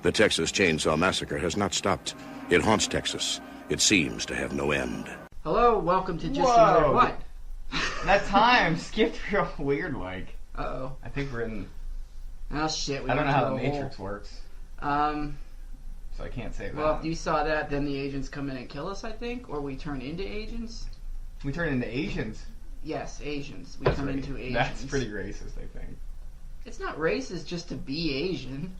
The Texas Chainsaw Massacre has not stopped. It haunts Texas. It seems to have no end. Hello, welcome to Just Another What? That time skipped real weird, like. Uh-oh. I think we're in... Oh, shit. I don't know how the Matrix works. So I can't say that. Well, if you saw that, then the agents come in and kill us, I think? Or we turn into agents? We turn into Asians? Yes, Asians. We turn into Asians. That's pretty racist, I think. It's not racist just to be Asian.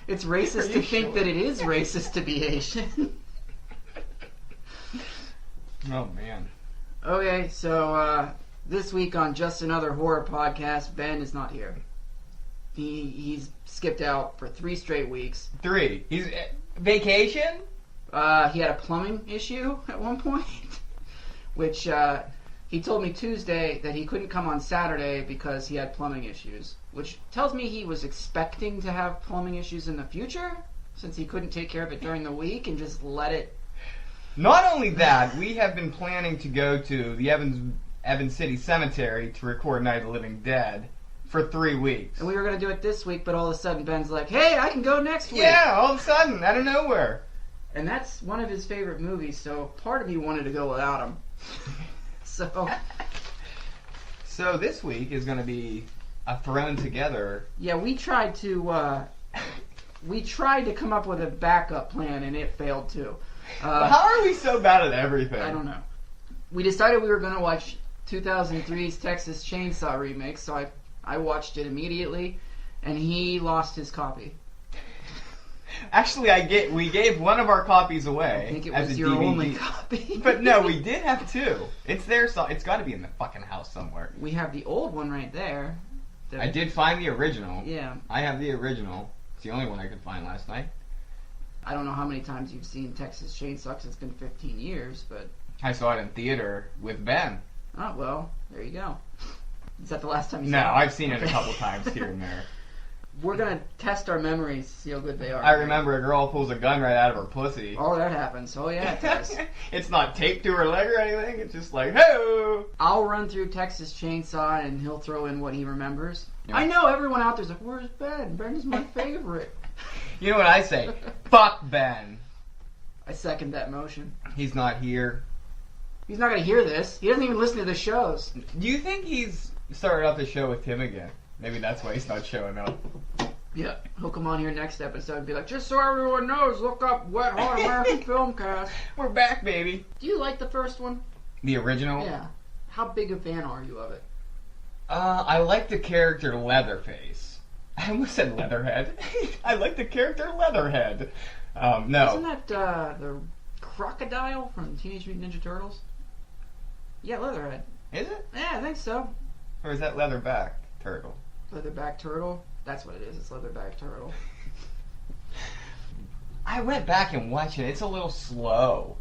It's racist to think that it is racist to be Asian. Oh, man. Okay, so this week on Just Another Horror Podcast, Ben is not here. He's skipped out for 3 straight weeks. 3? He's... vacation? He had a plumbing issue at one point, which he told me Tuesday that he couldn't come on Saturday because he had plumbing issues, which tells me he was expecting to have plumbing issues in the future, since he couldn't take care of it during the week and just let it... Not only that, we have been planning to go to the Evans City Cemetery to record Night of the Living Dead for 3 weeks. And we were going to do it this week, but all of a sudden Ben's like, hey, I can go next week. Yeah, all of a sudden, out of nowhere. And that's one of his favorite movies, so part of me wanted to go without him. So this week is going to be a thrown together... Yeah, we tried to come up with a backup plan, and it failed too. How are we so bad at everything? I don't know. We decided we were going to watch 2003's Texas Chainsaw remix, so I watched it immediately, and he lost his copy. Actually, we gave one of our copies away. I think it as was a your DVD. only copy. But no, we did have 2. It's there, so it's got to be in the fucking house somewhere. We have the old one right there. I did find the original. Yeah. I have the original. It's the only one I could find last night. I don't know how many times you've seen Texas Chainsaw, 'cause it's been 15 years, but... I saw it in theater with Ben. Oh, well, there you go. Is that the last time you saw it? No, I've seen it a couple times here and there. We're going to test our memories, see how good they are. I remember a girl pulls a gun right out of her pussy. Oh, that happens. Oh, yeah, it does. It's not taped to her leg or anything. It's just like, hey! I'll run through Texas Chainsaw, and he'll throw in what he remembers. Yeah. I know everyone out there's like, where's Ben? Ben is my favorite. You know what I say? Fuck Ben. I second that motion. He's not here. He's not going to hear this. He doesn't even listen to the shows. Do you think he's started off the show with Tim again? Maybe that's why he's not showing up. Yeah, he'll come on here next episode and be like, just so everyone knows, look up Wet Hot American Film Cast. We're back, baby. Do you like the first one? The original? Yeah. How big a fan are you of it? I like the character Leatherface. I almost said Leatherhead. I like the character Leatherhead. No. Isn't that the crocodile from Teenage Mutant Ninja Turtles? Yeah, Leatherhead. Is it? Yeah, I think so. Or is that Leatherback Turtle? Leatherback Turtle? That's what it is. It's Leatherback Turtle. I went back and watched it. It's a little slow,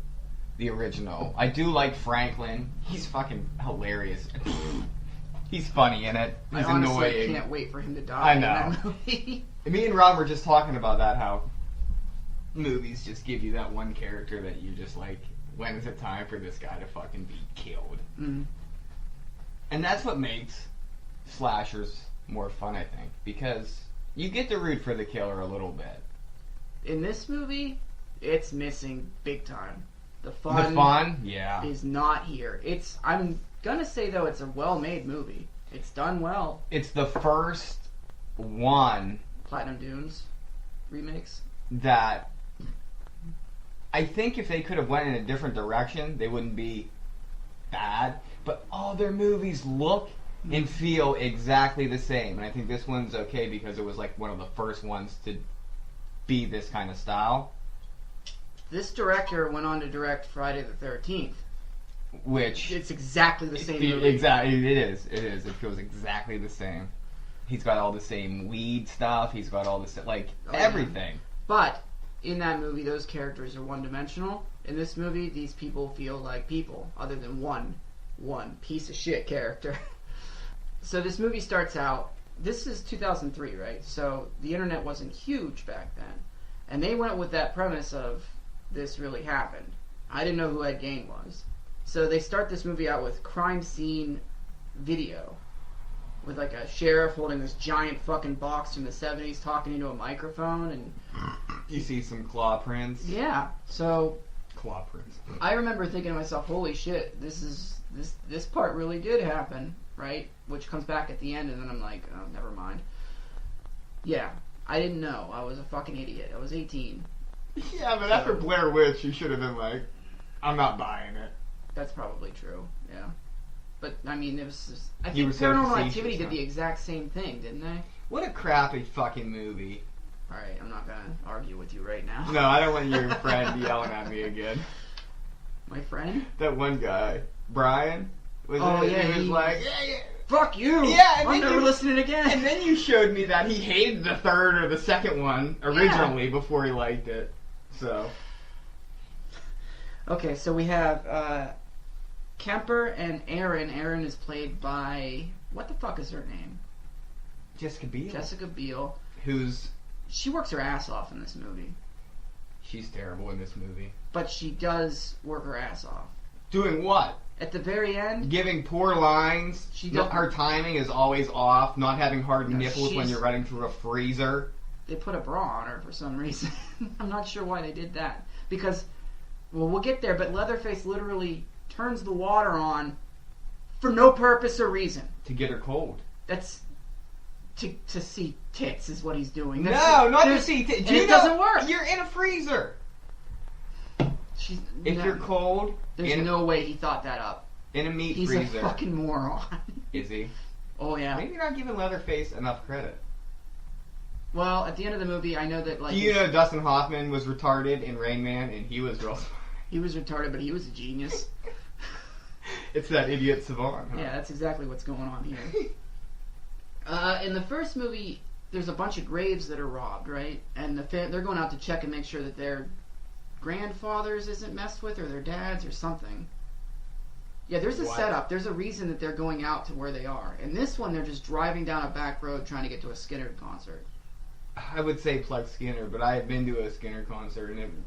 the original. I do like Franklin. He's fucking hilarious. He's funny in it. He's I honestly annoying. Can't wait for him to die. I know. In that movie. Me and Rob were just talking about that, how movies just give you that one character that you just like, when is it time for this guy to fucking be killed? Mm. And that's what makes slashers more fun, I think, because you get to root for the killer a little bit. In this movie, it's missing big time. The fun, yeah, is not here. I'm gonna say though, it's a well-made movie. It's done well. It's the first one, Platinum Dunes remakes, that I think if they could have went in a different direction, they wouldn't be bad. But all their movies look and feel exactly the same. And I think this one's okay because it was like one of the first ones to be this kind of style. This director went on to direct Friday the 13th. Which... It's exactly the same movie. Exactly, it is. It feels exactly the same. He's got all the same weed stuff. He's got all the everything. Yeah. But in that movie, those characters are one-dimensional. In this movie, these people feel like people, other than one piece of shit character. So this movie starts out, this is 2003, right? So the internet wasn't huge back then. And they went with that premise of, this really happened. I didn't know who Ed Gein was. So they start this movie out with crime scene video, with like a sheriff holding this giant fucking box from the 70s talking into a microphone, and you see some claw prints. yeah. So Claw prints. I remember thinking to myself, holy shit, this part really did happen, right? Which comes back at the end, and then I'm like, oh, never mind. Yeah, I didn't know. I was a fucking idiot. I was 18. Yeah, but after Blair Witch, you should have been like, I'm not buying it. That's probably true, yeah. But, I mean, it was just, I You think were so Paranormal facetious, Activity did huh? the exact same thing, didn't they? What a crappy fucking movie. Alright, I'm not gonna argue with you right now. No, I don't want your friend yelling at me again. My friend? That one guy, Brian, was he was like, yeah. Fuck you! Yeah, and I'm then never you- listening again! And then you showed me that he hated the third or the second one originally before he liked it. So. Okay, so we have Kemper and Erin. Erin is played by, what the fuck is her name? Jessica Biel. Jessica Biel. Who's. She works her ass off in this movie. She's terrible in this movie. But she does work her ass off. Doing what? At the very end, Giving poor lines. She doesn't- Her timing is always off. Not having hard No, nipples when she's- you're running through a freezer. they put a bra on her for some reason. I'm not sure why they did that. Because, well, we'll get there, but Leatherface literally turns the water on for no purpose or reason. To get her cold. That's... To see tits is what he's doing. No, That's, not to there's- see. and it doesn't work. You're in a freezer. She's, If no, you're cold, there's no way he thought that up. in a meat He's freezer. a fucking moron. Is he? Oh yeah. Maybe you're not giving Leatherface enough credit. Well, at the end of the movie, I know that like Do you know Dustin Hoffman was retarded in Rain Man, and he was real smart? he was retarded, but he was a genius. It's that idiot savant. Huh? Yeah, that's exactly what's going on here. In the first movie, there's a bunch of graves that are robbed, right? And they're going out to check and make sure that their grandfathers isn't messed with, or their dads, or something. Yeah, there's a What? setup. There's a reason that they're going out to where they are. In this one, they're just driving down a back road trying to get to a Skinner concert. I would say Plug Skinner, but I have been to a Skinner concert, and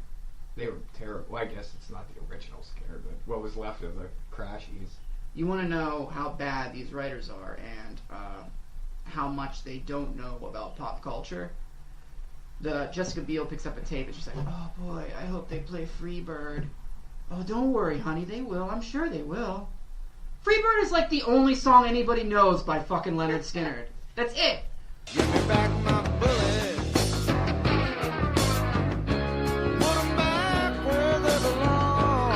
they were terrible. Well, I guess it's not the original Skinner, but what was left of the Crashies. You want to know how bad these writers are and how much they don't know about pop culture. Jessica Biel picks up a tape and she's like, oh boy, I hope they play Freebird. Oh, don't worry, honey, they will. I'm sure they will. Freebird is like the only song anybody knows by fucking Leonard Skinner. That's it. Give me back my bullets. Put 'em back where they belong.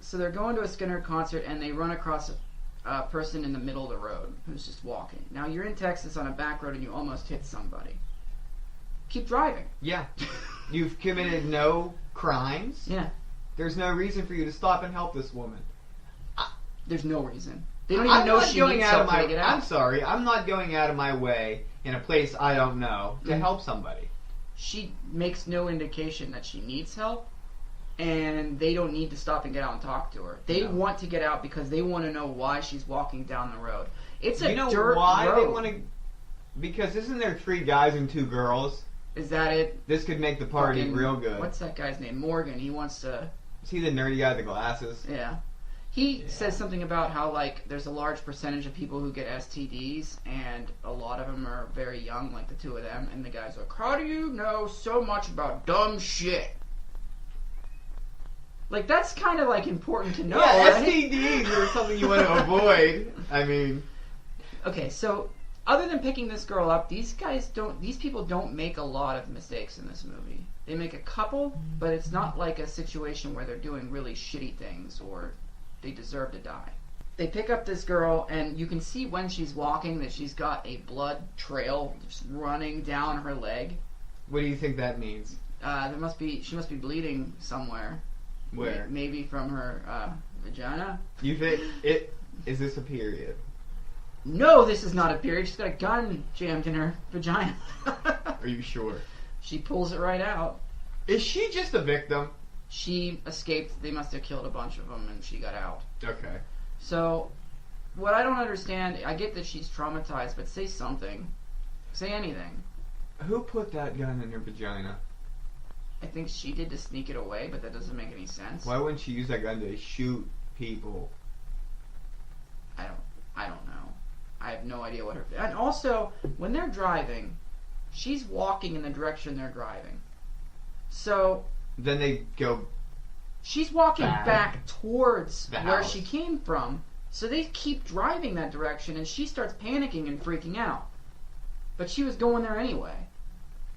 So they're going to a Skinner concert and they run across a person in the middle of the road who's just walking. Now you're in Texas on a back road and you almost hit somebody. Keep driving. Yeah. You've committed no crimes. Yeah. There's no reason for you to stop and help this woman. There's no reason. They don't even know she needs help to get out. I'm sorry. I'm not going out of my way in a place I don't know to help somebody. She makes no indication that she needs help, and they don't need to stop and get out and talk to her. They No. want to get out because they want to know why she's walking down the road. It's a You know dirt why road. they want to? Because isn't there 3 guys and 2 girls? Is that it? This could make the party Fucking- real good. What's that guy's name? Morgan. He wants to... Is he the nerdy guy with the glasses? Yeah. He Yeah. says something about how, like, there's a large percentage of people who get STDs, and a lot of them are very young, like the 2 of them, and the guy's like, how do you know so much about dumb shit? Like, that's kind of, like, important to know, Yeah, right? STDs are something you want to avoid. I mean, Okay, so, other than picking this girl up, these people don't make a lot of mistakes in this movie. They make a couple, but it's not like a situation where they're doing really shitty things, or they deserve to die. They pick up this girl, and you can see when she's walking that she's got a blood trail just running down her leg. what do you think that means? She must be bleeding somewhere. Where? Maybe from her vagina. You think it? Is this a period? No, this is not a period. She's got a gun jammed in her vagina. Are you sure? She pulls it right out. Is she just a victim? She escaped. They must have killed a bunch of them, and she got out. Okay. So, what I don't understand, I get that she's traumatized, but say something. Say anything. Who put that gun in her vagina? I think she did to sneak it away, but that doesn't make any sense. Why wouldn't she use that gun to shoot people? I I have no idea what her... And also, when they're driving, she's walking in the direction they're driving. So... Then they go... She's walking back towards the where house she came from. So they keep driving that direction, and she starts panicking and freaking out. But she was going there anyway.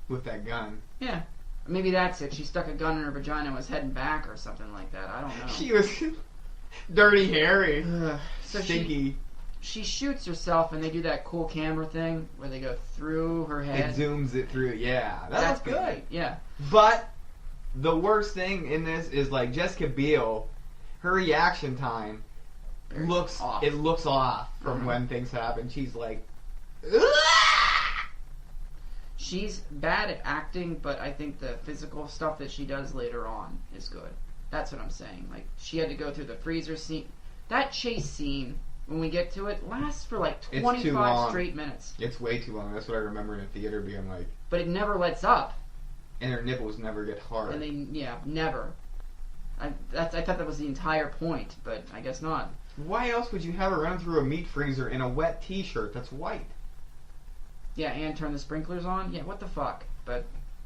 with that gun. Yeah. Maybe that's it. She stuck a gun in her vagina and was heading back or something like that. I don't know. She was dirty, hairy, So stinky. She shoots herself, and they do that cool camera thing where they go through her head. It zooms it through. Yeah, that's good. great. Yeah. But the worst thing in this is like Jessica Biel, her reaction time looks off. It looks off from Mhm. when things happen. She's like, She's bad at acting, but I think the physical stuff that she does later on is good. That's what I'm saying. Like, she had to go through the freezer scene. That chase scene, when we get to it, lasts for like It's too 25 long. straight minutes. it's way too long. That's what I remember in the theater being like, But it never lets up. and her nipples never get hard. And never. I thought that was the entire point, but I guess not. Why else would you have her run through a meat freezer in a wet T-shirt that's white? Yeah, and turn the sprinklers on? Yeah, what the fuck? But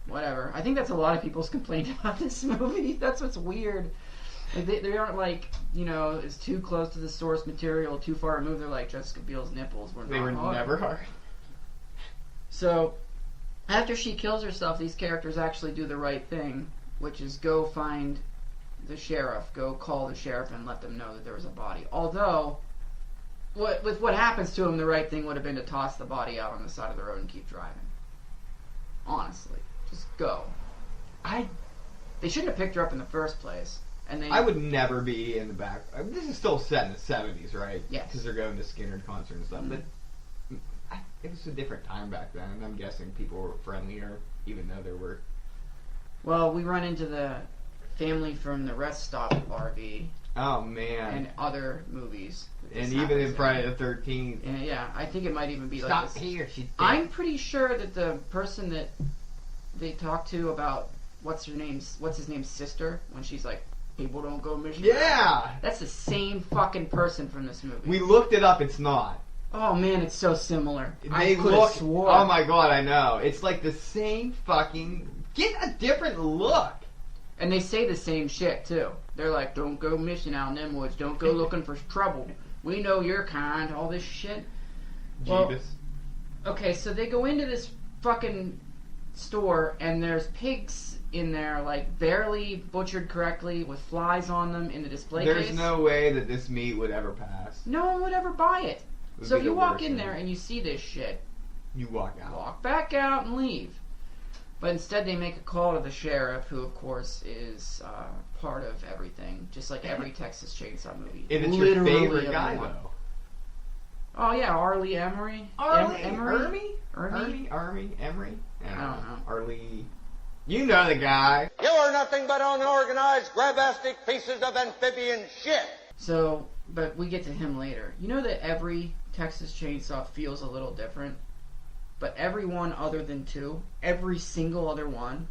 whatever. I think that's a lot of people's complaint about this movie. That's what's weird. Like, they aren't like, it's too close to the source material, too far removed. They're like, Jessica Biel's nipples were They were never hard. So, after she kills herself, these characters actually do the right thing, which is go find the sheriff, go call the sheriff and let them know that there was a body. Although, with what happens to him, the right thing would have been to toss the body out on the side of the road and keep driving. Honestly. Just go. They shouldn't have picked her up in the first place. And I would never be in the back. This is still set in the 70s, right? Yes. Because they're going to Skinner concert and stuff. Mhm. But it was a different time back then, and I'm guessing people were friendlier, even though there were... Well, we run into the family from the Rest Stop RV Oh, man. and other movies. And even in Friday the 13th. And yeah, I think it might even be like Stop this. here, she's dead. I'm pretty sure that the person that they talked to about what's his name's sister, when she's like, people don't go missing. Yeah! That's the same fucking person from this movie. We looked it up, it's not. Oh man, it's so similar. I They could have look... swore. Oh my god, I know. It's like the same fucking... Get a different look! And they say the same shit too. They're like, don't go missing out in them woods. Don't go looking for trouble. We know your kind. All this shit. Well, Jeebus. okay, so they go into this fucking store and there's pigs in there, like barely butchered correctly with flies on them in the display There's case. no way that this meat would ever pass. No one would ever buy it. Would So be if you the walk worst in thing. there and you see this shit, You walk out. walk back out and leave. But instead they make a call to the sheriff, who of course is part of everything, just like every Texas Chainsaw movie. And it's Literally your favorite guy, everyone. though. Oh yeah, Arlie Emery. Arlie, Emery? Emery? I don't know. Arlie. You know the guy. You are nothing but unorganized, grabastic pieces of amphibian shit. So, but we get to him later. You know that every Texas Chainsaw feels a little different, but every one other than two, every single other one,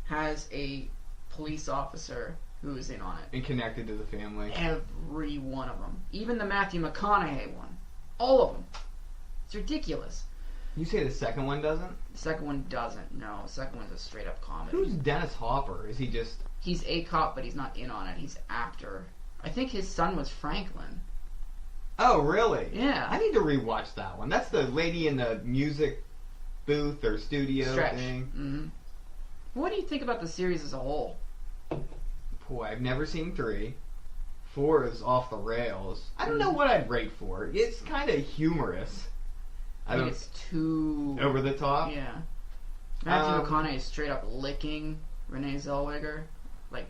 has a police officer who is in on it. And connected to the family. Every one of them. Even the Matthew McConaughey one. All of them. It's ridiculous. You say the second one doesn't? The second one doesn't. No, the second one's a straight up comedy. Who's Dennis Hopper? Is he just... He's a cop, but he's not in on it. He's after. I think his son was Franklin. Oh, really? Yeah. I need to rewatch that one. That's the lady in the music booth or studio Stretch. thing. Mm-hmm. What do you think about the series as a whole? Boy, I've never seen 3. 4 is off the rails. I don't know what I'd rate 4. It's kind of humorous. I think it's too Over the top? Yeah. Matthew McConaughey is straight up licking Renee Zellweger. Like,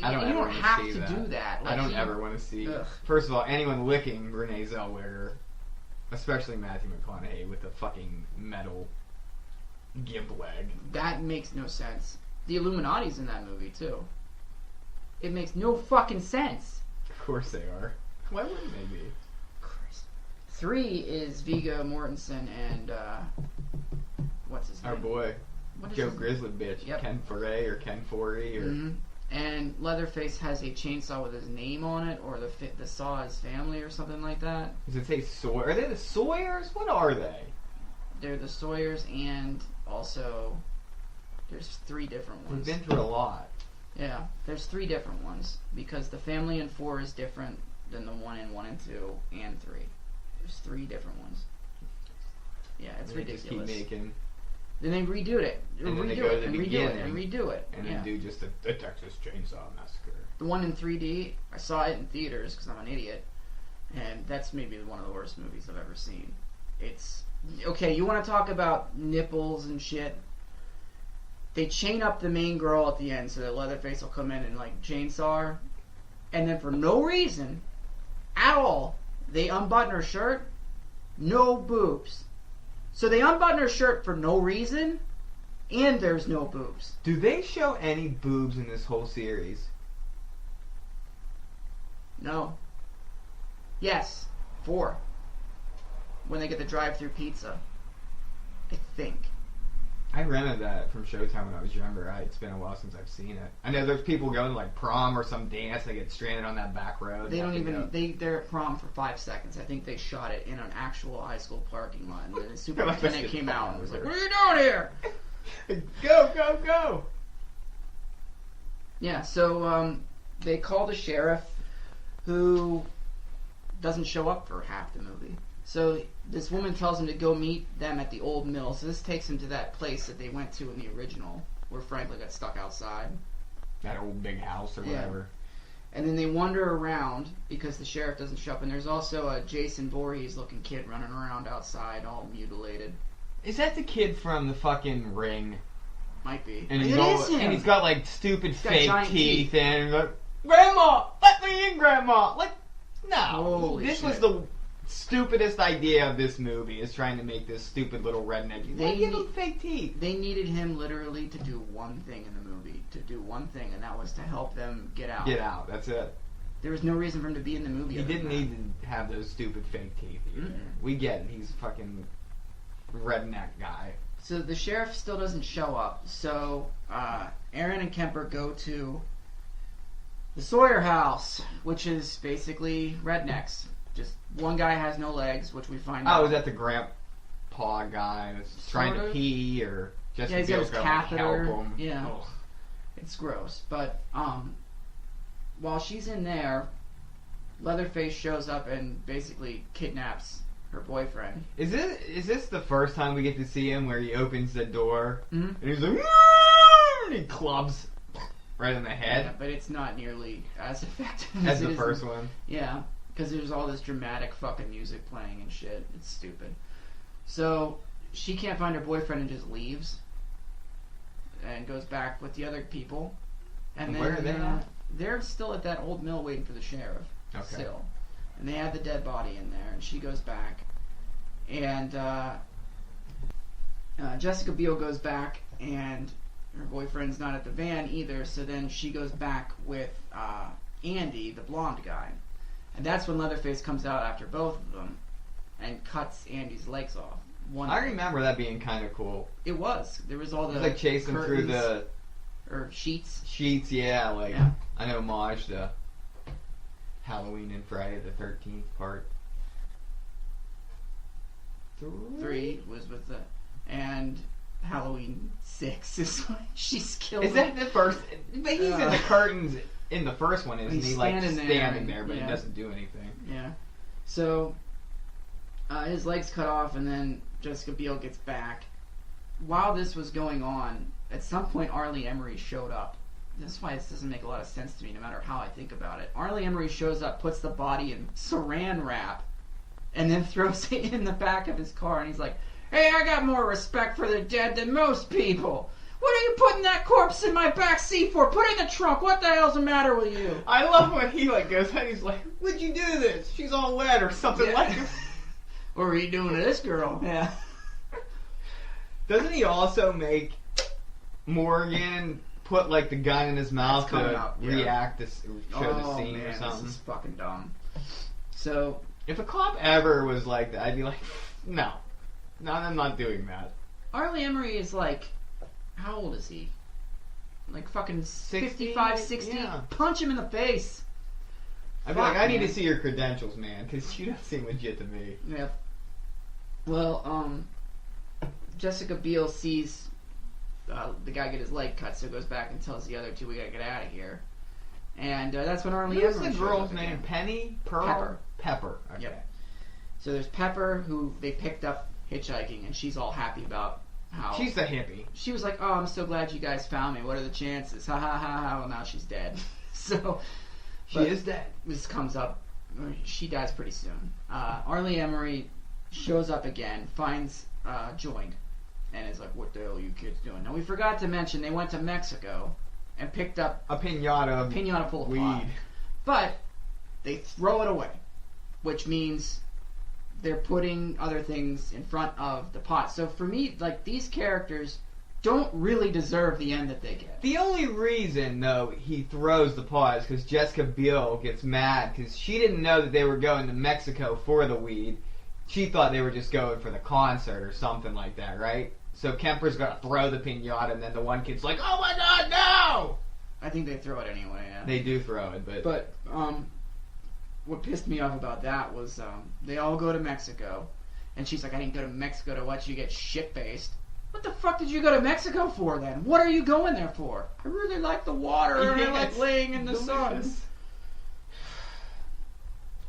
I don't you ever don't wanna have see to that. do that. Like, I don't ever want to see. Ugh. First of all, anyone licking Renee Zellweger, especially Matthew McConaughey with a fucking metal gimp leg. That makes no sense. The Illuminati's in that movie too. It makes no fucking sense. Of course they are. Why wouldn't they be? Christ. 3 is Viggo Mortensen and what's his name? Our boy, What is Joe his- Grizzly bitch, Yep. Ken Foray or Ken Forey or Mhm. and Leatherface has a chainsaw with his name on it, or the saw his family or something like that. Does it say Sawyer? Are they the Sawyers? What are they? They're the Sawyers, and also there's 3 different We've ones. been through a lot. Yeah, there's 3 different ones, because the family in 4 is different than the one in 1 and 2 and 3. There's 3 different ones. Yeah, it's They just ridiculous. keep making, Then they redo it, And then they redo go to it, the and redo it, beginning, and redo it. and Yeah. then do just the Texas Chainsaw Massacre. The one in 3D, I saw it in theaters because I'm an idiot, and that's maybe one of the worst movies I've ever seen. It's okay. You want to talk about nipples and shit? They chain up the main girl at the end so that Leatherface will come in and like chainsaw her, and then for no reason at all, they unbutton her shirt. No boobs. So they unbutton her shirt for no reason, and there's no boobs. Do they show any boobs in this whole series? No. Yes. 4. When they get the drive-through pizza. I think. I rented that from Showtime when I was younger. It's been a while since I've seen it. I know there's people going to like prom or some dance. They get stranded on that back road. They don't even. They're at prom for 5 seconds. I think they shot it in an actual high school parking lot. And the superintendent came out and was like, "What are you doing here?" Go, go, go! Yeah. So they call the sheriff, who doesn't show up for half the movie. So this woman tells him to go meet them at the old mill. So this takes him to that place that they went to in the original, where Franklin got stuck outside. That old big house or Yeah. whatever. And then they wander around because the sheriff doesn't show up. And there's also a Jason Voorhees looking kid running around outside, all mutilated. Is that the kid from the fucking Ring? Might be. And It he's, is him. and he's got like stupid He's got fake giant teeth, teeth. and he's like, "Grandma, let me in, Grandma!" Like, no. Holy this was shit. the stupidest idea of this movie, is trying to make this stupid little redneck. Why give him fake teeth? They needed him literally to do one thing in the movie. To do one thing, and that was to help them get out. Get out. That's it. There was no reason for him to be in the movie. He other didn't than need to have those stupid fake teeth either. Mm-mm. We get it. He's a fucking redneck guy. So the sheriff still doesn't show up. So Aaron and Kemper go to the Sawyer house, which is basically rednecks. Just one guy has no legs, which we find out. Oh, is that the grandpa guy that's trying to Sort of. pee, or just Yeah, to he's be got able his to like, catheter. help him? Yeah. Ugh. It's gross. But while she's in there, Leatherface shows up and basically kidnaps her boyfriend. Is this the first time we get to see him where he opens the door Mm-hmm. and he's like, "Woo!" and he clubs right in the Yeah, head but it's not nearly as effective as it the is first in- one? Yeah, because there's all this dramatic fucking music playing and shit. It's stupid. So she can't find her boyfriend and just leaves and goes back with the other people. And then Where are they at? They're still at that old mill waiting for the sheriff. Okay. Still. And they have the dead body in there, and she goes back. And Jessica Biel goes back, and her boyfriend's not at the van either, so then she goes back with Andy, the blonde guy. And that's when Leatherface comes out after both of them and cuts Andy's legs off. I remember that being kind of cool. It was. There was all It the was like chasing through curtains, the or sheets. sheets, yeah, like Yeah. an homage to Halloween and Friday the 13th part. 3 was with the... And Halloween 6 is when she's killed. Is that the first? But he's in the curtains in the first one, isn't He's he? Like standing there standing and- there, but yeah. he doesn't do anything. Yeah. So, his legs cut off, and then Jessica Biel gets back. While this was going on, at some point Arlie Emery showed up. That's why this doesn't make a lot of sense to me, no matter how I think about it. Arlie Emery shows up, puts the body in saran wrap, and then throws it in the back of his car, and he's like, "Hey, I got more respect for the dead than most people. What are you putting that corpse in my back seat for? Put it in the trunk. What the hell's the matter with you?" I love when he like goes and he's like, "Would you do this? She's all wet," or something Yeah. like that. What are you doing to this girl? Yeah. Doesn't he also make Morgan put like the gun in his mouth coming to up, yeah. react to show the scene or man, something? This is fucking dumb. So, If a cop ever was like that, I'd be like, no, I'm not doing that. Arlie Emery is like, how old is he? like fucking 60? 55, 60. Yeah. Punch him in the face. I'd be like, Fuck, I need man. to see your credentials, man, because you don't seem legit to me. Yeah. Well, Jessica Biel sees the guy get his leg cut, so goes back and tells the other two, we gotta get out of here. And that's when Arlie Who's Emery the shows girl's up name? again. Penny? Pearl? Pepper. Pepper. Okay. Yep. So there's Pepper, who they picked up hitchhiking, and she's all happy about how... She's the hippie. She was like, oh, I'm so glad you guys found me. What are the chances? Ha ha ha ha. Well, now she's dead. So... She but is dead. This comes up. She dies pretty soon. Arlie Emery shows up again, finds Joined, and is like, what the hell are you kids doing? Now, we forgot to mention they went to Mexico and picked up A pinata. a pinata full of weed. pot. But they throw it away, which means they're putting other things in front of the pot. So for me, like, these characters don't really deserve the end that they get. The only reason, though, he throws the pot is because Jessica Biel gets mad because she didn't know that they were going to Mexico for the weed. She thought they were just going for the concert or something like that, right? So Kemper's gonna throw the pinata, and then the one kid's like, "Oh my God, no!" I think they throw it anyway. Yeah. They do throw it, but What pissed me off about that was they all go to Mexico, and she's like, I didn't go to Mexico to watch you get shit-faced. What the fuck did you go to Mexico for then? What are you going there for? I really like the water, and I like Yes. laying in the sun. Delicious.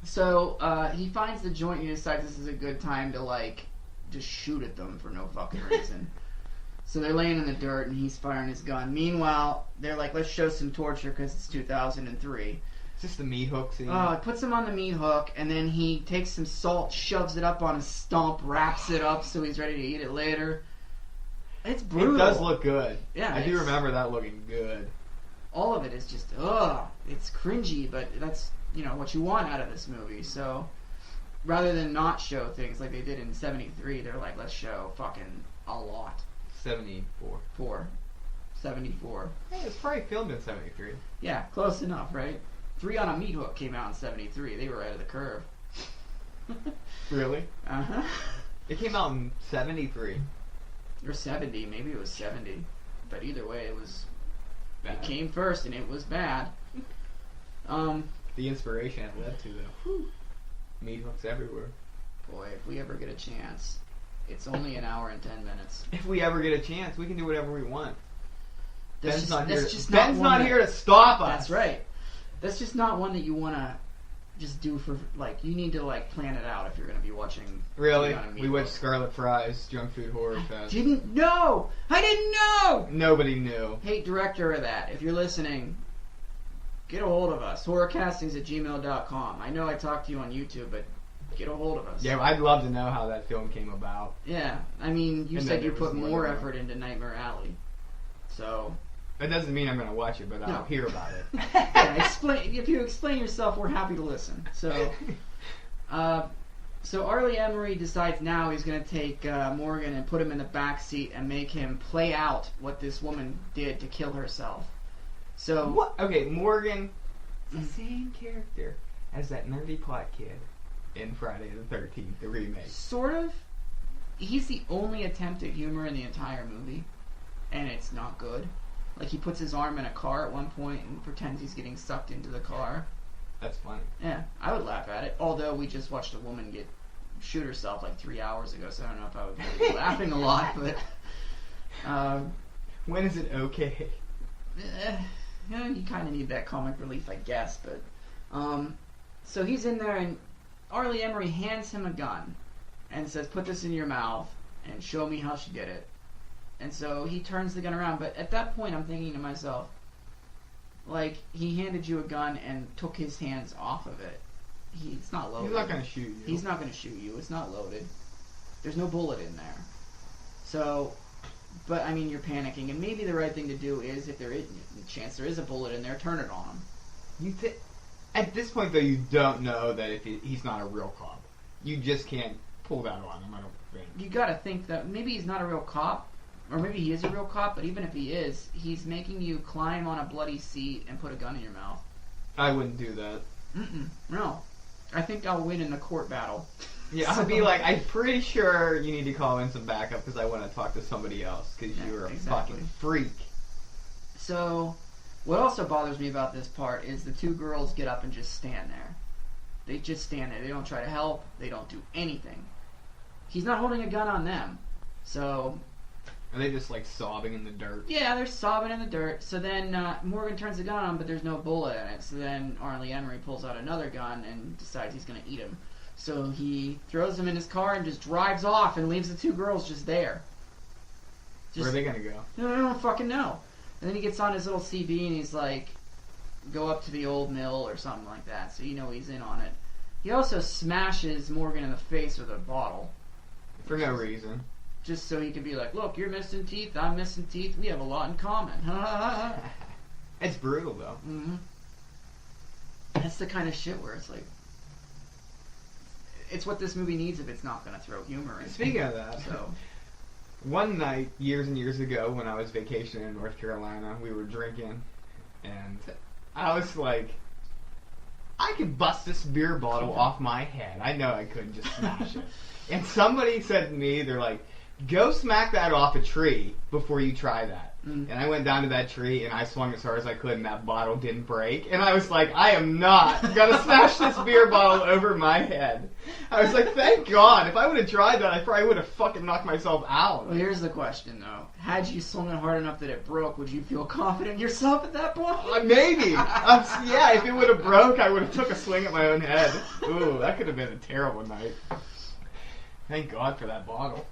So he finds the joint and he decides this is a good time to, like, just shoot at them for no fucking reason. So they're laying in the dirt and he's firing his gun. Meanwhile, they're like, let's show some torture because it's 2003. It's just the meat hook scene. It puts him on the meat hook, and then he takes some salt, shoves it up on his stump, wraps it up so he's ready to eat it later. It's brutal. It does look good. Yeah, I do it's- remember that looking good. All of it is just, it's cringy, but that's, what you want out of this movie. So, rather than not show things like they did in 73, they're like, let's show fucking a lot. 74. 74. Hey, it's probably filmed in 73. Yeah, close enough, right? 3 on a Meat Hook came out in 73. They were out of the curve. Really? Uh-huh. It came out in 73. Or 70, maybe it was 70. But either way, it Bad. It came first, and it was bad. The inspiration it led to, though. Meat hooks everywhere. Boy, if we ever get a chance, it's only an hour and 10 minutes. If we ever get a chance, we can do whatever we want. That's Ben's not here. that's just Ben's one not that- here to stop us. That's right. That's just not one that you want to just do for, like, you need to, like, plan it out if you're going to be watching. Really? on a Meat We went Hook. Scarlet Fries, Junk Food Horror Fest. Didn't know! I didn't know! Nobody knew. Hey, director of that, if you're listening, get a hold of us. horrorcastings@gmail.com. I know I talked to you on YouTube, but get a hold of us. Yeah, I'd love to know how that film came about. Yeah, I mean, you And said then you there was put more more than effort into Nightmare Alley. So, That doesn't mean I'm going to watch it, but No. I'll hear about it. yeah, if you explain yourself, we're happy to listen. So, so Arlie Emery decides now he's going to take Morgan and put him in the back seat and make him play out what this woman did to kill herself. So, What? Okay, Morgan, the same character as that nerdy plot kid in Friday the 13th, the remake. sort of, he's the only attempt at humor in the entire movie, and it's not good. Like, he puts his arm in a car at one point and pretends he's getting sucked into the car. That's funny. Yeah, I would laugh at it. Although we just watched a woman shoot herself like 3 hours ago, so I don't know if I would really be laughing a lot, but When is it okay? you kind of need that comic relief, I guess. But so he's in there, and Arlie Emery hands him a gun and says, "Put this in your mouth and show me how she did it." And so he turns the gun around, but at that point I'm thinking to myself, like, he handed you a gun and took his hands off of it. He's not loaded. He's not going to shoot you. He's not going to shoot you. It's not loaded. There's no bullet in there. So, but I mean, you're panicking, and maybe the right thing to do is, if there is a chance there is a bullet in there, turn it on him. At this point, though, you don't know that if he's not a real cop. You just can't pull that on him, I don't think. You got to think that maybe he's not a real cop, or maybe he is a real cop, but even if he is, he's making you climb on a bloody seat and put a gun in your mouth. I wouldn't do that. No. I think I'll win in the court battle. Yeah, I'd be like, I'm pretty sure you need to call in some backup because I want to talk to somebody else because Yeah, you're a exactly. fucking freak. So, what also bothers me about this part is the two girls get up and just stand there. They just stand there. They don't try to help. They don't do anything. He's not holding a gun on them. So... Are they just like sobbing in the dirt? Yeah, they're sobbing in the dirt. So then Morgan turns the gun on, but there's no bullet in it. So then Arlie Emery pulls out another gun and decides he's going to eat him. So he throws them in his car and just drives off and leaves the two girls just there. Where are they going to go? No, I don't fucking know. And then he gets on his little CB and he's like, go up to the old mill or something like that. So you know he's in on it. He also smashes Morgan in the face with a bottle. For no reason. Just so he can be like, look, you're missing teeth, I'm missing teeth, we have a lot in common. It's brutal, though. Mm-hmm. That's the kind of shit where it's like... It's what this movie needs if it's not going to throw humor in. Speaking of that, So... One night, years and years ago, when I was vacationing in North Carolina, we were drinking, and I was like, I could bust this beer bottle off my head. I know I couldn't just smash it. And somebody said to me, they're like, go smack that off a tree before you try that. And I went down to that tree, and I swung as hard as I could, and that bottle didn't break. And I was like, I am not going to smash this beer bottle over my head. I was like, thank God. If I would have tried that, I probably would have fucking knocked myself out. Well, here's the question, though. Had you swung it hard enough that it broke, would you feel confident in yourself at that point? Maybe. Yeah, if it would have broke, I would have took a swing at my own head. Ooh, that could have been a terrible night. Thank God for that bottle.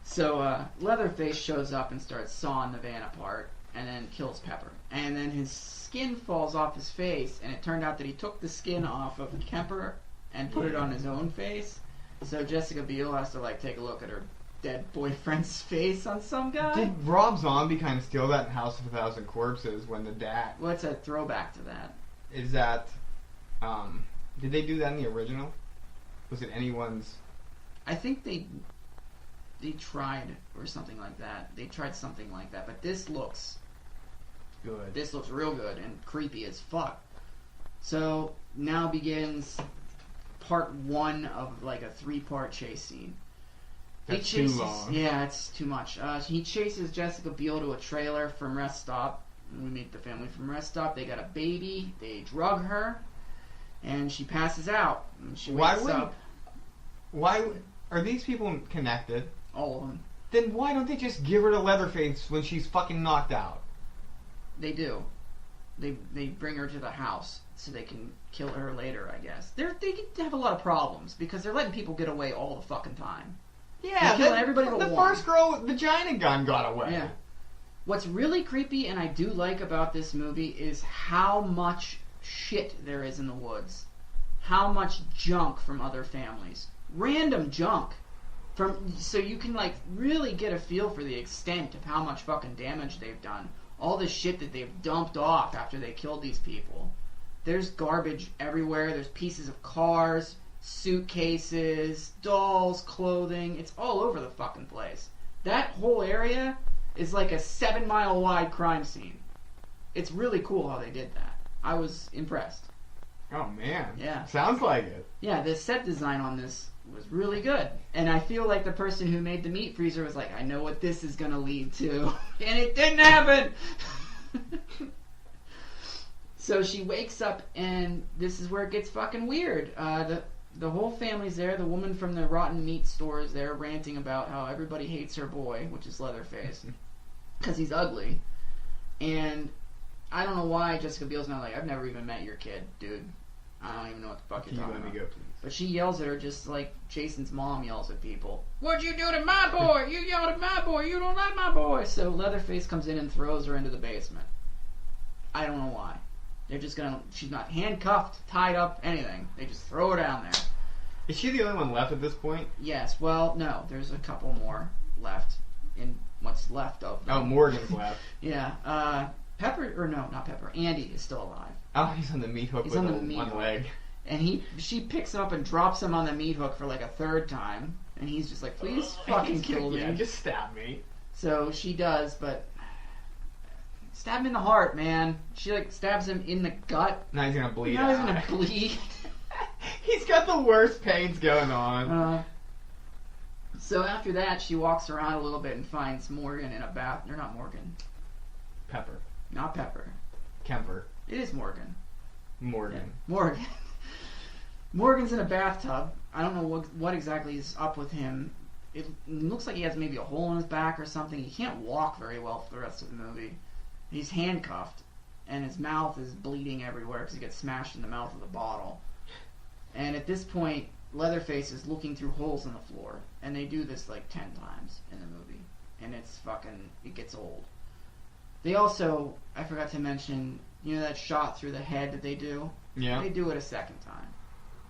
So, Leatherface shows up and starts sawing the van apart, and then kills Pepper. And then his skin falls off his face, and it turned out that he took the skin off of Kemper and put it on his own face. So Jessica Biel has to, like, take a look at her dead boyfriend's face on some guy. Did Rob Zombie kind of steal that in House of a Thousand Corpses when the dad... Well, it's a throwback to that. Is that... did they do that in the original? Was it anyone's... I think they tried, or something like that. They tried something like that, but this looks good. This looks real good and creepy as fuck. So now begins part 1 of like a 3-part chase scene. That's too long. Yeah, it's too much. He chases Jessica Biel to a trailer from Rest Stop. We meet the family from Rest Stop. They got a baby. They drug her, and she passes out. And she wakes up. Why are these people connected? All of them. Then why don't they just give her to Leatherface when she's fucking knocked out? They do. They bring her to the house so they can kill her later, I guess. They have a lot of problems because they're letting people get away all the fucking time. Yeah, killing everybody but the one. first girl with vagina gun got away. Yeah. What's really creepy and I do like about this movie is how much shit there is in the woods. How much junk from other families. Random junk. So you can like really get a feel for the extent of how much fucking damage they've done. All the shit that they've dumped off after they killed these people. There's garbage everywhere. There's pieces of cars, suitcases, dolls, clothing. It's all over the fucking place. That whole area is like a 7-mile wide crime scene. It's really cool how they did that. I was impressed. Oh man. Yeah. Sounds like it. Yeah, the set design on this was really good. And I feel like the person who made the meat freezer was like, I know what this is going to lead to. And it didn't happen! So she wakes up and this is where it gets fucking weird. The whole family's there. The woman from the rotten meat store is there ranting about how everybody hates her boy, which is Leatherface. Because he's ugly. And I don't know why Jessica Biel's not like, I've never even met your kid, dude. I don't even know what the fuck you're talking about. Go, please? But she yells at her just like Jason's mom yells at people. What'd you do to my boy? You yelled at my boy. You don't like my boy. So Leatherface comes in and throws her into the basement. I don't know why. They're just gonna... She's not handcuffed, tied up, anything. They just throw her down there. Is she the only one left at this point? Yes. Well, no. There's a couple more left in what's left of them. Oh, Morgan's left. Yeah. Pepper... Or no, not Pepper. Andy is still alive. Oh, he's on the meat hook He's with on the meat one hook. leg. And she picks him up and drops him on the meat hook for like a 3rd time. And he's just like, please fucking kill me. Yeah, just stab me. So she does, but... Stab him in the heart, man. She like stabs him in the gut. Now he's gonna bleed Now he's out. gonna bleed. He's got the worst pains going on. So after that, she walks around a little bit and finds Morgan in a bath... Or not Morgan. Pepper. Not Pepper. Kemper. It is Morgan. Morgan. Morgan. Morgan's in a bathtub. I don't know what exactly is up with him. It looks like he has maybe a hole in his back or something. He can't walk very well for the rest of the movie. He's handcuffed, and his mouth is bleeding everywhere because he gets smashed in the mouth with a bottle. And at this point, Leatherface is looking through holes in the floor, and they do this like 10 times in the movie, and it gets old. They also, I forgot to mention, you know that shot through the head that they do? Yeah. They do it a second time.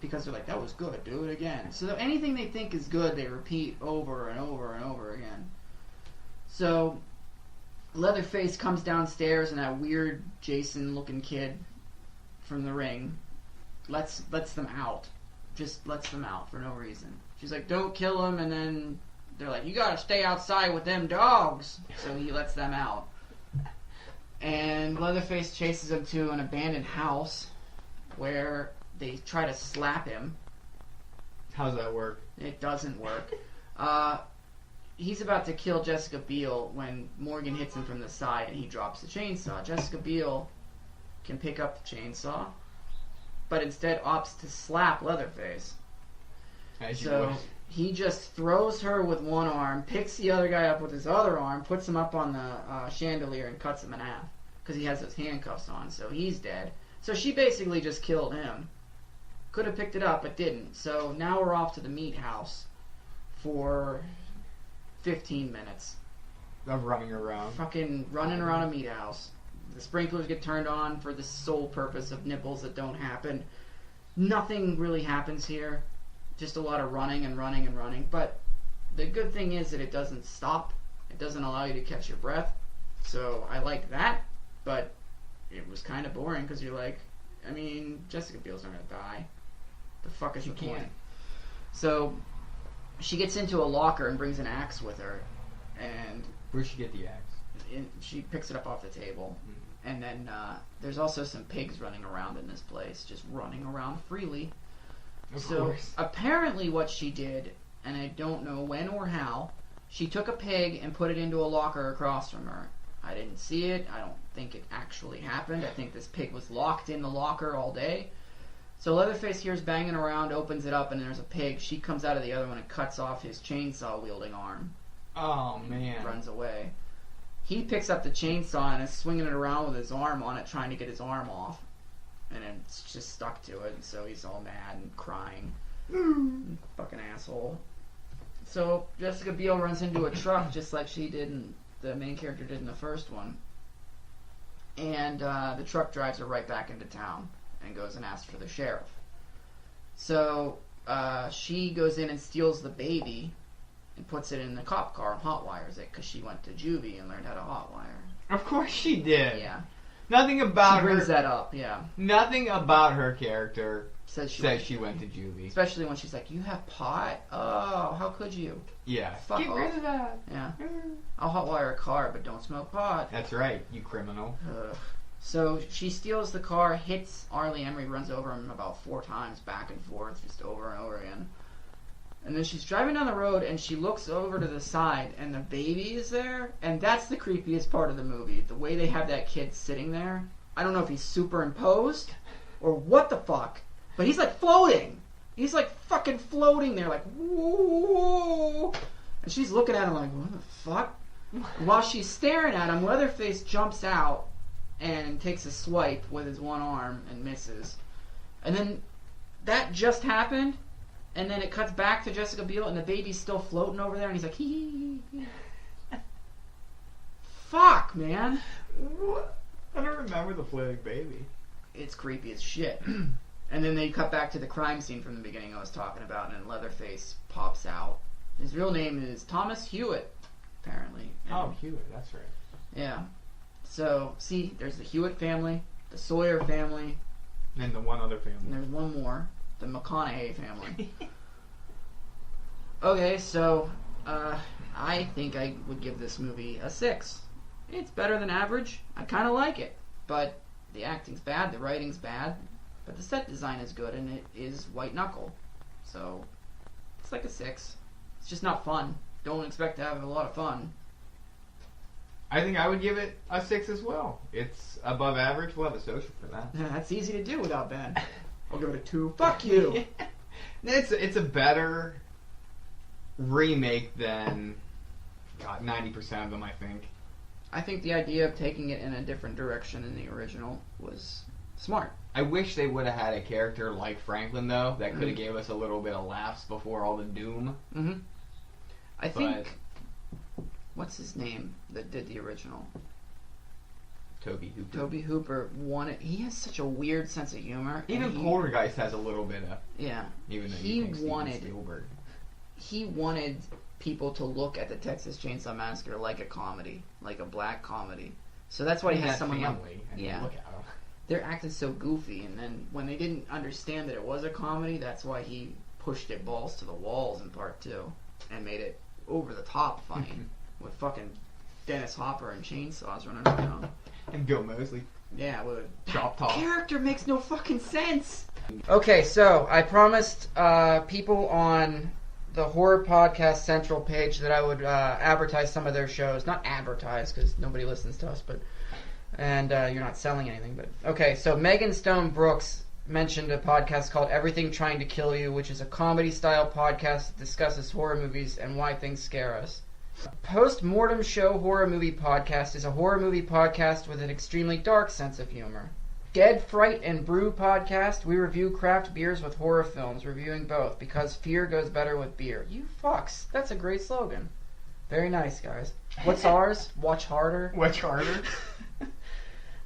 Because they're like, that was good, do it again. So anything they think is good, they repeat over and over and over again. So Leatherface comes downstairs, and that weird Jason-looking kid from The Ring lets them out. Just lets them out for no reason. She's like, don't kill him, and then they're like, you gotta stay outside with them dogs. So he lets them out. And Leatherface chases him to an abandoned house where they try to slap him. How's that work? It doesn't work. He's about to kill Jessica Biel when Morgan hits him from the side and he drops the chainsaw. Jessica Biel can pick up the chainsaw, but instead opts to slap Leatherface. As you So would. he just throws her with one arm, picks the other guy up with his other arm, puts him up on the chandelier and cuts him in half. Because he has those handcuffs on, so he's dead. So she basically just killed him. Could have picked it up, but didn't. So now we're off to the meat house for 15 minutes. Of running around. Fucking running around a meat house. The sprinklers get turned on for the sole purpose of nipples that don't happen. Nothing really happens here. Just a lot of running and running and running. But the good thing is that it doesn't stop. It doesn't allow you to catch your breath. So I like that. But it was kind of boring because you're like, I mean, Jessica Biel's not going to die. The fuck is the point? So she gets into a locker and brings an axe with her. And Where'd she get the axe? she picks it up off the table. And then there's also some pigs running around in this place, just running around freely. Of So course. apparently what she did, and I don't know when or how, she took a pig and put it into a locker across from her. I didn't see it. I don't think it actually happened. I think this pig was locked in the locker all day. So Leatherface hears banging around, opens it up, and there's a pig. She comes out of the other one and cuts off his chainsaw-wielding arm. Oh, man. Runs away. He picks up the chainsaw and is swinging it around with his arm on it, trying to get his arm off. And it's just stuck to it, and so he's all mad and crying. Fucking asshole. So Jessica Biel runs into a truck just like she did in the main character did in the first one. And the truck drives her right back into town and goes and asks for the sheriff. So she goes in and steals the baby and puts it in the cop car and hotwires it because she went to juvie and learned how to hotwire. Of course she did. Yeah. Nothing about She brings her. that up, yeah. Nothing about her character Says she says she went to juvie. Especially when she's like, you have pot? Oh, how could you? Yeah. Fuck Get off. rid of that. Yeah. I'll hotwire a car, but don't smoke pot. That's right, you criminal. Ugh. So she steals the car, hits Arlie Emery, runs over him about 4 times, back and forth, just over and over again. And then she's driving down the road, and she looks over to the side, and the baby is there. And that's the creepiest part of the movie. The way they have that kid sitting there. I don't know if he's superimposed, or what the fuck. But he's like floating. He's like fucking floating there, like, whoa. And she's looking at him like, what the fuck? And while she's staring at him, Leatherface jumps out and takes a swipe with his one arm and misses. And then that just happened, and then it cuts back to Jessica Biel, and the baby's still floating over there, and he's like, hee. Fuck, man. What? I don't remember the floating baby. It's creepy as shit. And then they cut back to the crime scene from the beginning I was talking about, and then Leatherface pops out. His real name is Thomas Hewitt, apparently. And Oh, Hewitt, that's right. yeah. So, see, there's the Hewitt family, the Sawyer family, And the one other and family. there's one more, the McConaughey family. Okay, so I think I would give this movie a 6. It's better than average. I kind of like it, but the acting's bad, the writing's bad, but the set design is good, and it is white knuckle. So it's like a 6. It's just not fun. Don't expect to have a lot of fun. I think I would give it a 6 as well. It's above average. We'll have a social for that. That's easy to do without Ben. I'll give it a 2. Fuck you. It's a better remake than 90% of them, I think. I think the idea of taking it in a different direction than the original was smart. I wish they would have had a character like Franklin, though, that could have gave us a little bit of laughs before all the doom. Mm-hmm. I think... What's his name that did the original? Toby Hooper. Toby Hooper wanted... He has such a weird sense of humor. Even Poltergeist has a little bit of... Yeah. Even though He wanted... Spielberg. He wanted people to look at the Texas Chainsaw Massacre like a comedy. Like a black comedy. So that's why he has someone like... Yeah. Look at them. They're acting so goofy, and then when they didn't understand that it was a comedy, that's why he pushed it balls to the walls in part 2 and made it over the top funny with fucking Dennis Hopper and chainsaws running around. And Bill Moseley. Yeah, with Chop top. Character makes no fucking sense. Okay, so I promised people on the Horror Podcast Central page that I would advertise some of their shows. Not advertise, because nobody listens to us, but... And you're not selling anything, but... Okay, so Megan Stone Brooks mentioned a podcast called Everything Trying to Kill You, which is a comedy-style podcast that discusses horror movies and why things scare us. Post-Mortem Show Horror Movie Podcast is a horror movie podcast with an extremely dark sense of humor. Dead Fright and Brew Podcast, we review craft beers with horror films, reviewing both, because fear goes better with beer. You fucks. That's a great slogan. Very nice, guys. What's ours? Watch Harder. Watch Harder.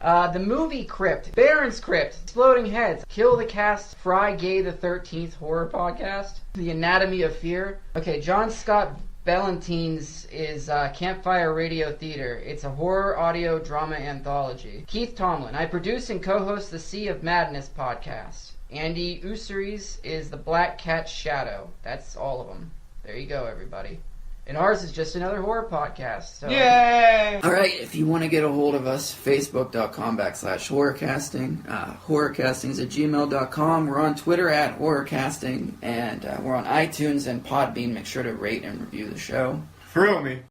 The Movie Crypt, Baron's Crypt, Exploding Heads, Kill the Cast, Fry Gay the 13th Horror Podcast, The Anatomy of Fear. Okay, John Scott Ballantines is Campfire Radio Theater. It's a horror audio drama anthology. Keith Tomlin, I produce and co-host the Sea of Madness podcast. Andy Useries is the Black Cat Shadow. That's all of them. There you go, everybody. And ours is just another horror podcast. So. Yay! Alright, if you want to get a hold of us, facebook.com/horrorcasting, horrorcastings@gmail.com. We're on Twitter @horrorcasting, and we're on iTunes and Podbean. Make sure to rate and review the show. Thrill me.